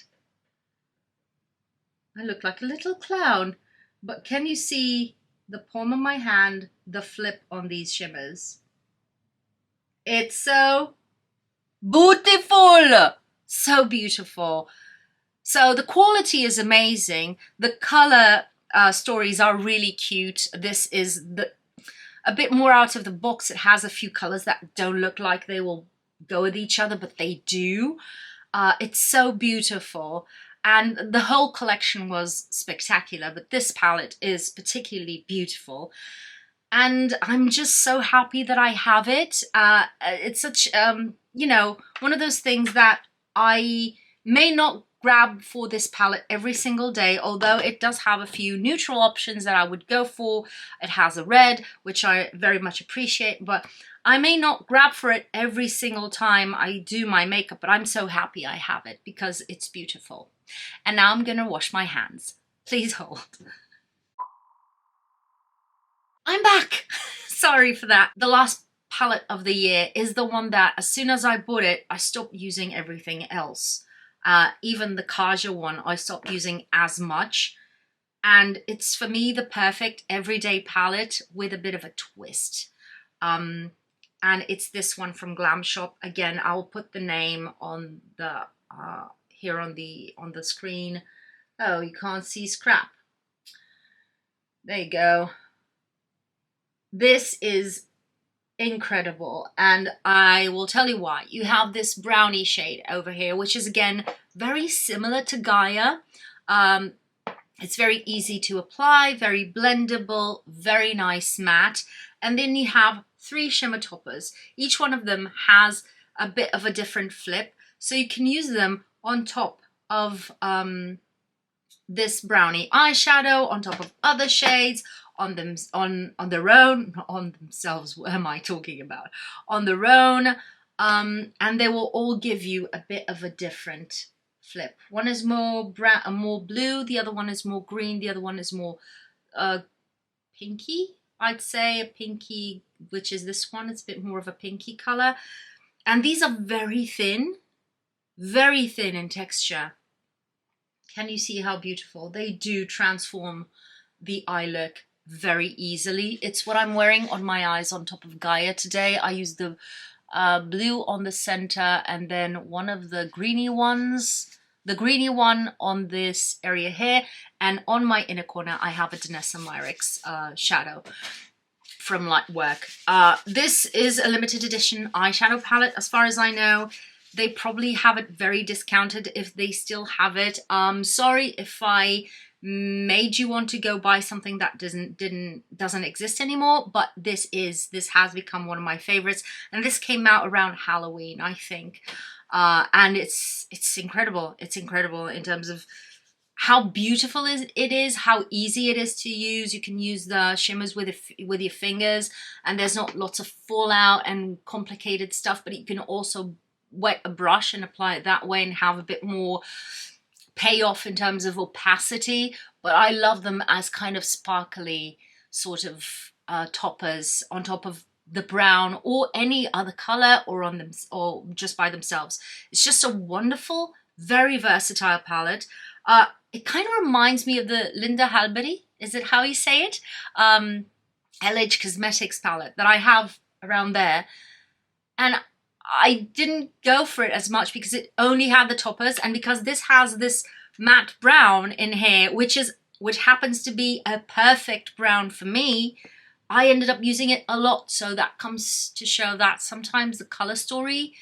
I look like a little clown. But can you see the palm of my hand, the flip on these shimmers? It's so beautiful. So beautiful. So the quality is amazing. The color stories are really cute. This is a bit more out of the box. It has a few colors that don't look like they will go with each other, but they do. It's so beautiful. And the whole collection was spectacular, but this palette is particularly beautiful. And I'm just so happy that I have it. It's such, you know, one of those things that I may not grab for this palette every single day, although it does have a few neutral options that I would go for. It has a red, which I very much appreciate, but I may not grab for it every single time I do my makeup, but I'm so happy I have it because it's beautiful. And now I'm gonna wash my hands. Please hold. I'm back. Sorry for that. The last palette of the year is the one that as soon as I bought it, I stopped using everything else. Even the Kaja one, I stopped using as much. And it's, for me, the perfect everyday palette with a bit of a twist. And it's this one from Glam Shop. Again, I'll put the name on the here on the screen. Oh, you can't see scrap. There you go. This is incredible, and I will tell you why. You have this brownie shade over here, which is again very similar to Gaia. It's very easy to apply, very blendable, very nice matte. And then you have 3 shimmer toppers. Each one of them has a bit of a different flip, so you can use them on top of this brownie eyeshadow, on top of other shades, on them, on their own, not on themselves, what am I talking about? On their own, and they will all give you a bit of a different flip. One is more brown, more blue, the other one is more green, the other one is more pinky, I'd say, a pinky, which is this one. It's a bit more of a pinky color. And these are very thin in texture. Can you see how beautiful? They do transform the eye look very easily. It's what I'm wearing on my eyes on top of Gaia today. I use the blue on the center and then one of the greeny ones, the greeny one on this area here, and on my inner corner I have a Danessa Myricks shadow from Lightwork. This is a limited edition eyeshadow palette as far as I know. They probably have it very discounted if they still have it. Sorry if I made you want to go buy something that doesn't exist anymore, but this has become one of my favorites, and this came out around Halloween, I think. And it's incredible. It's incredible in terms of how beautiful it is, how easy it is to use. You can use the shimmers with your fingers, and there's not lots of fallout and complicated stuff, but you can also wet a brush and apply it that way and have a bit more payoff in terms of opacity, but I love them as kind of sparkly sort of toppers on top of the brown or any other color, or on them, or just by themselves. It's just a wonderful, very versatile palette. It kind of reminds me of the Linda Halberry, is it how you say it? LH Cosmetics palette that I have around there. And I didn't go for it as much because it only had the toppers, and because this has this matte brown in here, which happens to be a perfect brown for me, I ended up using it a lot. So that comes to show that sometimes the color story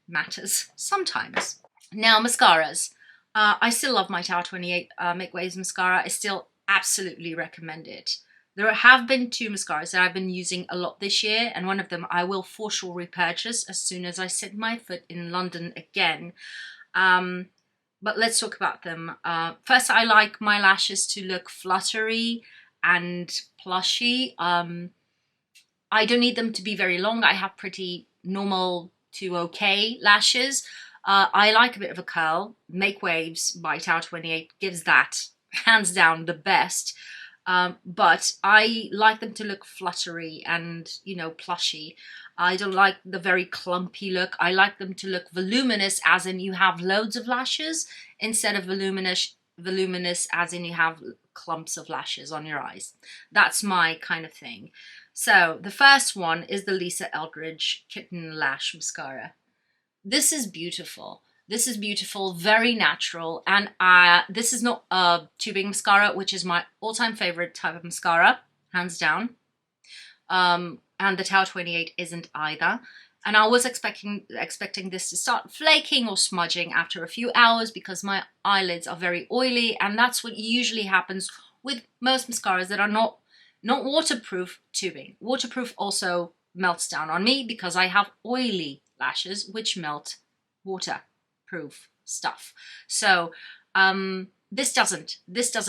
matters sometimes. Now, mascaras. I still love my Tower 28 Make Waves mascara. I still absolutely recommend it. There have been 2 mascaras that I've been using a lot this year, and one of them I will for sure repurchase as soon as I set my foot in London again. But let's talk about them. First, I like my lashes to look fluttery and plushy. I don't need them to be very long. I have pretty normal to okay lashes. I like a bit of a curl. Make Waves by Tower 28 gives that hands down the best. But I like them to look fluttery and, you know, plushy. I don't like the very clumpy look. I like them to look voluminous, as in you have loads of lashes, instead of voluminous as in you have clumps of lashes on your eyes. That's my kind of thing. So the first one is the Lisa Eldridge Kitten Lash Mascara. This is beautiful. This is beautiful, very natural, and this is not a tubing mascara, which is my all-time favorite type of mascara, hands down. And the Tower 28 isn't either. And I was expecting this to start flaking or smudging after a few hours because my eyelids are very oily, and that's what usually happens with most mascaras that are not waterproof tubing. Waterproof also melts down on me because I have oily lashes which melt waterproof stuff. So this doesn't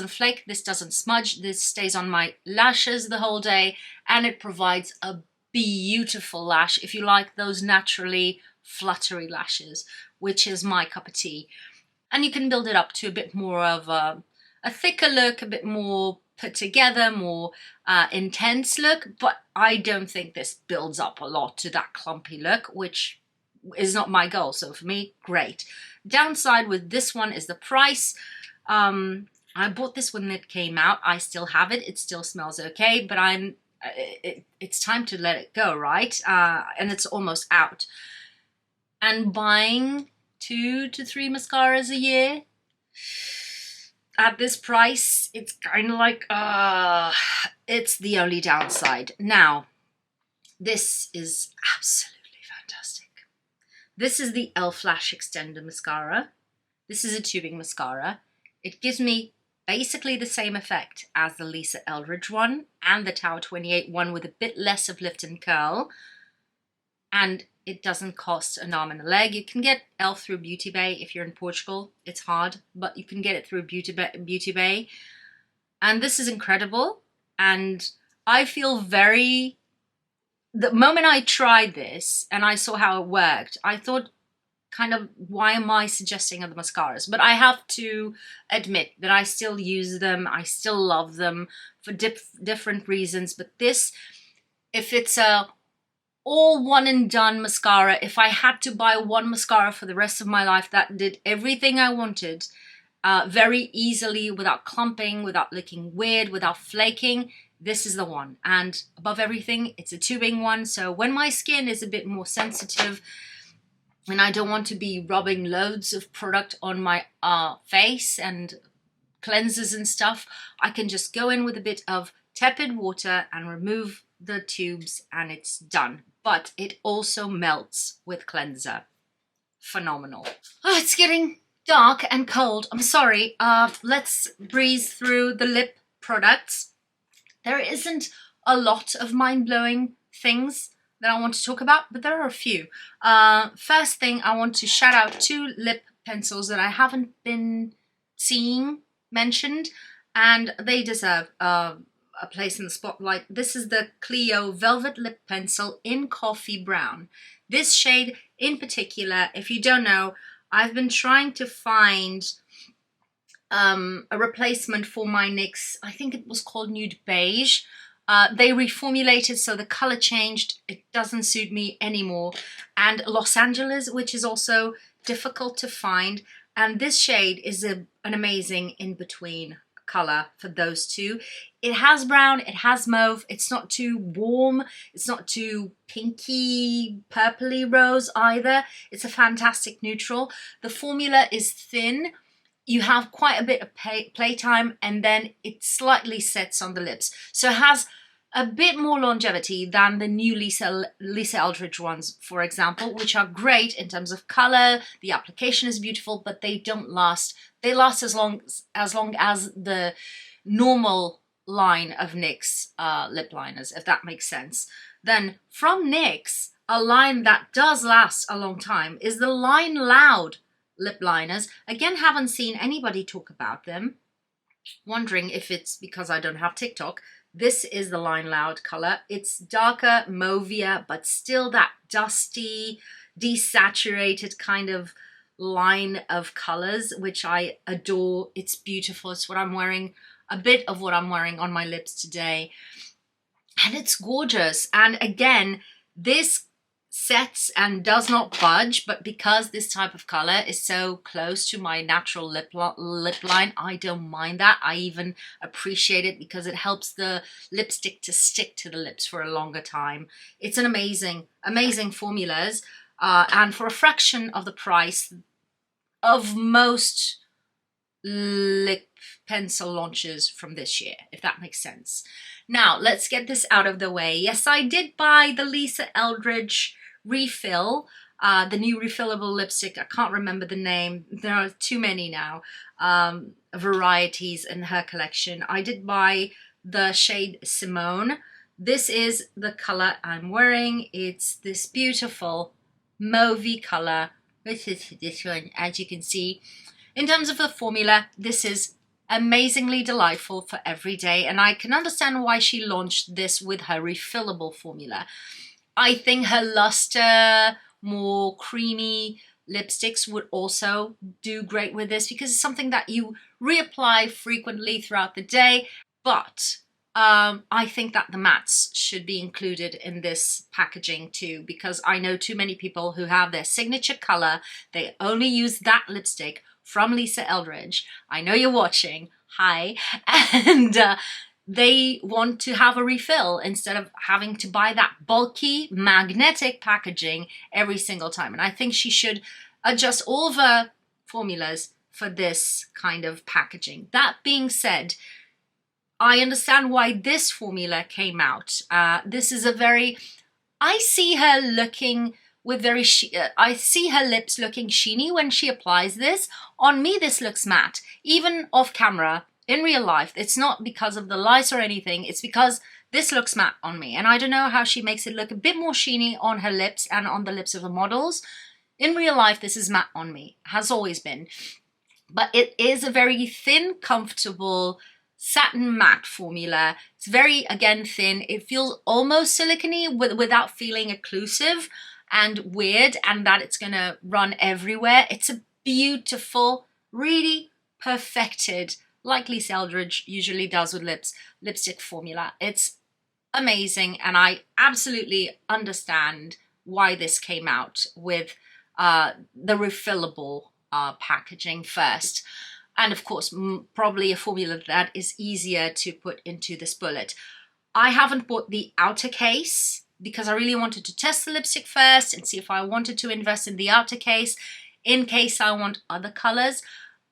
flake, this doesn't smudge, this stays on my lashes the whole day, and it provides a beautiful lash if you like those naturally fluttery lashes, which is my cup of tea. And you can build it up to a bit more of a thicker look, a bit more put together, more intense look, but I don't think this builds up a lot to that clumpy look, which is not my goal. So for me, great. Downside with this one is the price. I bought this when it came out. I still have it. It still smells okay, but it's time to let it go, right? And it's almost out. And buying 2 to 3 mascaras a year at this price, it's kind of like, it's the only downside. Now, this is absolutely fantastic. This is the e.l.f. Lash Extender Mascara. This is a tubing mascara. It gives me basically the same effect as the Lisa Eldridge one and the Tower 28 one, with a bit less of lift and curl. And it doesn't cost an arm and a leg. You can get e.l.f. through Beauty Bay if you're in Portugal. It's hard, but you can get it through Beauty Bay. And this is incredible. And I feel the moment I tried this and I saw how it worked, I thought, kind of, why am I suggesting other mascaras? But I have to admit that I still use them. I still love them for different reasons. But this, if it's a all one and done mascara, if I had to buy one mascara for the rest of my life that did everything I wanted very easily, without clumping, without looking weird, without flaking, this is the one. And above everything, it's a tubing one. So when my skin is a bit more sensitive and I don't want to be rubbing loads of product on my face and cleansers and stuff, I can just go in with a bit of tepid water and remove the tubes and it's done. But it also melts with cleanser. Phenomenal. Oh, it's getting dark and cold. I'm sorry. Let's breeze through the lip products. There isn't a lot of mind-blowing things that I want to talk about, but there are a few. First thing, I want to shout out 2 lip pencils that I haven't been seeing mentioned, and they deserve a place in the spotlight. This is the Clio Velvet Lip Pencil in Coffee Brown. This shade In particular, if you don't know, I've been trying to find a replacement for my NYX, I think it was called Nude Beige. They reformulated, so the color changed. It doesn't suit me anymore. And Los Angeles, which is also difficult to find. And this shade is an amazing in-between color for those two. It has brown, it has mauve. It's not too warm. It's not too pinky, purpley rose either. It's a fantastic neutral. The formula is thin. You have quite a bit of playtime, and then it slightly sets on the lips. So it has a bit more longevity than the new Lisa Eldridge ones, for example, which are great in terms of color. The application is beautiful, but they don't last. They last as long as the normal line of NYX lip liners, if that makes sense. Then from NYX, a line that does last a long time is the Line Loud lip liners. Again, haven't seen anybody talk about them. Wondering if it's because I don't have TikTok. This is the Line Loud color. It's darker, mauvier, but still that dusty, desaturated kind of line of colors, which I adore. It's beautiful. It's what I'm wearing, a bit of what I'm wearing on my lips today. And it's gorgeous. And again, this sets and does not budge, but because this type of color is so close to my natural lip line, I don't mind that. I even appreciate it because it helps the lipstick to stick to the lips for a longer time. It's an amazing formulas, and for a fraction of the price of most lip pencil launches from this year, if that makes sense. Now, let's get this out of the way. Yes, I did buy the Lisa Eldridge refill, the new refillable lipstick. I can't remember the name. There are too many now varieties in her collection. I did buy the shade Simone. This is the color I'm wearing. It's this beautiful mauvey color. This is this one, as you can see. In terms of the formula, this is amazingly delightful for every day, and I can understand why she launched this with her refillable formula. I think her luster, more creamy lipsticks would also do great with this because it's something that you reapply frequently throughout the day, but I think that the mattes should be included in this packaging too, because I know too many people who have their signature color. They only use that lipstick from Lisa Eldridge. I know you're watching. Hi. And they want to have a refill instead of having to buy that bulky magnetic packaging every single time. And I think she should adjust all of her formulas for this kind of packaging. That being said, I understand why this formula came out. This is a very, I see her looking with very, I see her lips looking sheeny when she applies this. On me, this looks matte, even off camera. In real life, it's not because of the lights or anything. It's because this looks matte on me. And I don't know how she makes it look a bit more sheeny on her lips and on the lips of the models. In real life, this is matte on me, has always been. But it is a very thin, comfortable satin matte formula. It's very, again, thin. It feels almost silicone without feeling occlusive and weird, and that it's gonna run everywhere. It's a beautiful, really perfected, like Lisa Eldridge usually does with lipstick formula. It's amazing, and I absolutely understand why this came out with the refillable packaging first. And of course, probably a formula that is easier to put into this bullet. I haven't bought the outer case because I really wanted to test the lipstick first and see if I wanted to invest in the outer case in case I want other colors.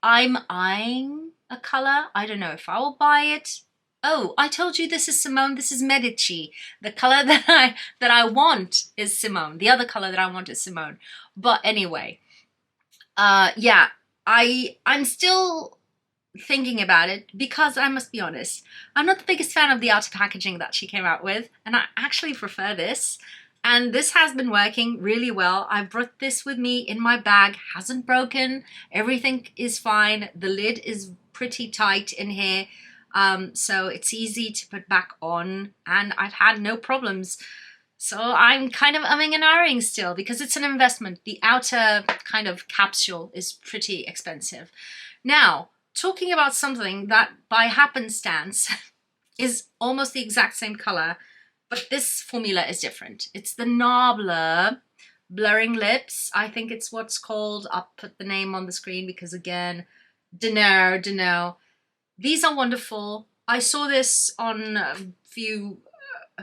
I'm eyeing a color. I don't know if I will buy it. Oh, I told you this is Simone. This is Medici. The color that I want is Simone. The other color that I want is Simone. But anyway, yeah, I'm still thinking about it because I must be honest, I'm not the biggest fan of the outer packaging that she came out with, and I actually prefer this. And this has been working really well. I brought this with me in my bag, hasn't broken, everything is fine. The lid is pretty tight in here, so it's easy to put back on, and I've had no problems So I'm kind of umming and ahhing still because it's an investment. The outer kind of capsule is pretty expensive. Now, talking about something that by happenstance is almost the exact same color, but this formula is different. It's the NEVAH Blurring Lips. I think it's what's called. I'll put the name on the screen because again, dunno. These are wonderful. I saw this on a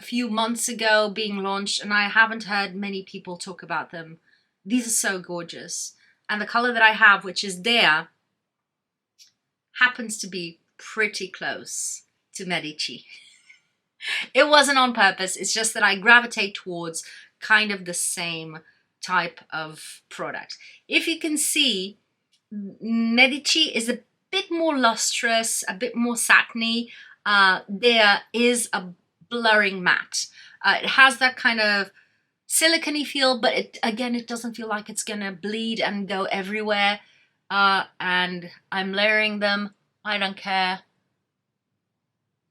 few months ago being launched, and I haven't heard many people talk about them. These are so gorgeous. And the color that I have, which is there, happens to be pretty close to Medici. It wasn't on purpose. It's just that I gravitate towards kind of the same type of product. If you can see, Medici is a bit more lustrous, a bit more satiny. There is a blurring matte. It has that kind of silicone-y feel, but it doesn't feel like it's gonna bleed and go everywhere. And I'm layering them. I don't care.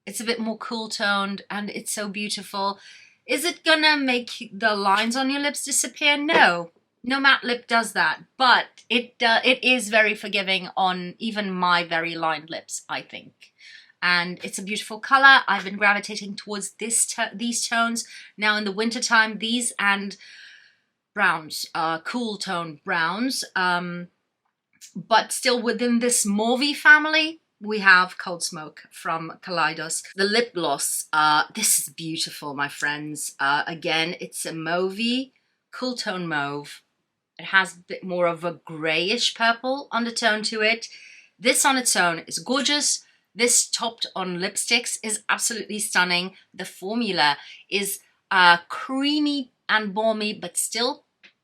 It's a bit more cool toned and it's so beautiful. Is it gonna make the lines on your lips disappear? No. No matte lip does that, but it is very forgiving on even my very lined lips, I think. And it's a beautiful color. I've been gravitating towards these tones. Now in the winter time, these and browns, cool tone browns. But still within this mauvey family, we have Cold Smoke from Kaleidos. The lip gloss, this is beautiful, my friends. Again, it's a mauvey, cool tone mauve. It has a bit more of a grayish purple undertone to it. This on its own is gorgeous. This topped on lipsticks is absolutely stunning. The formula is creamy and balmy, but still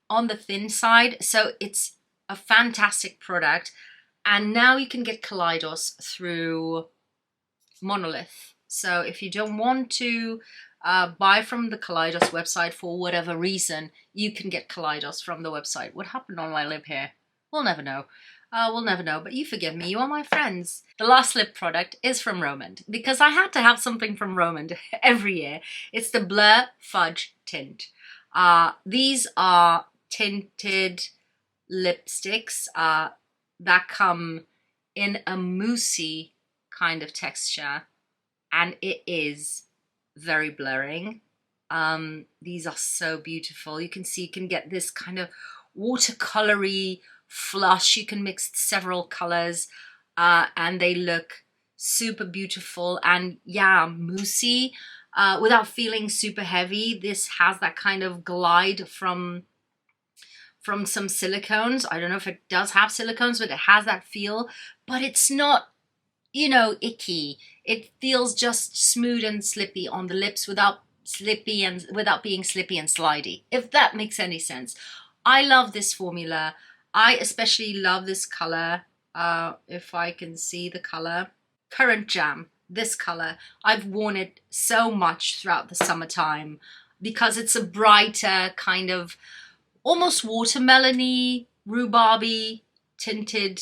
on the thin side. So it's a fantastic product. And now you can get Kaleidos through Monolith. So if you don't want to buy from the Kaleidos website for whatever reason, you can get Kaleidos from the website. What happened on my lip here? We'll never know. We'll never know, but you forgive me, you are my friends. The last lip product is from Romand, because I had to have something from Romand every year. It's the Blur Fudge Tint. These are tinted lipsticks that come in a moussey kind of texture, and it is very blurring. These are so beautiful. You can see you can get this kind of watercolory flush. You can mix several colors and they look super beautiful and yeah, moussey without feeling super heavy. This has that kind of glide from some silicones. I don't know if it does have silicones, but it has that feel, but it's not, you know, icky. It feels just smooth and slippy on the lips without being slippy and slidey, if that makes any sense. I love this formula. I especially love this color. If I can see the color, Current Jam, this color. I've worn it so much throughout the summertime because it's a brighter kind of almost watermelony, rhubarby tinted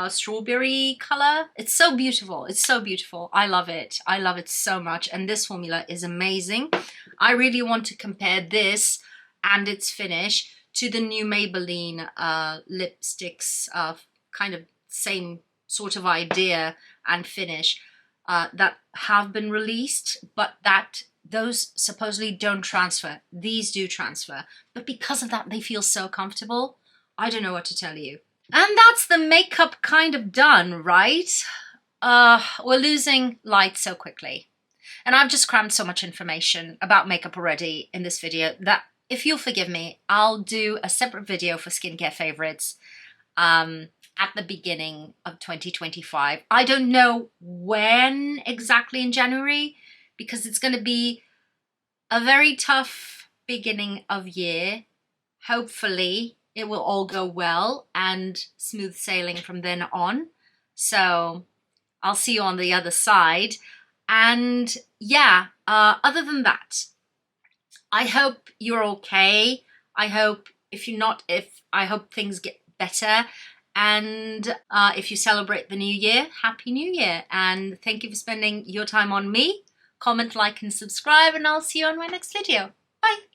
strawberry color. It's so beautiful. It's so beautiful. I love it. I love it so much. And this formula is amazing. I really want to compare this and its finish to the new Maybelline lipsticks, kind of same sort of idea and finish that have been released, but that those supposedly don't transfer. These do transfer, but because of that, they feel so comfortable. I don't know what to tell you. And that's the makeup kind of done, right? We're losing light so quickly. And I've just crammed so much information about makeup already in this video that if you'll forgive me, I'll do a separate video for skincare favorites at the beginning of 2025. I don't know when exactly in January, because it's going to be a very tough beginning of year. Hopefully it will all go well and smooth sailing from then on. So I'll see you on the other side. And yeah, other than that, I hope you're okay. I hope I hope things get better. And if you celebrate the new year, Happy New Year. And thank you for spending your time on me. Comment, like, and subscribe, and I'll see you on my next video. Bye.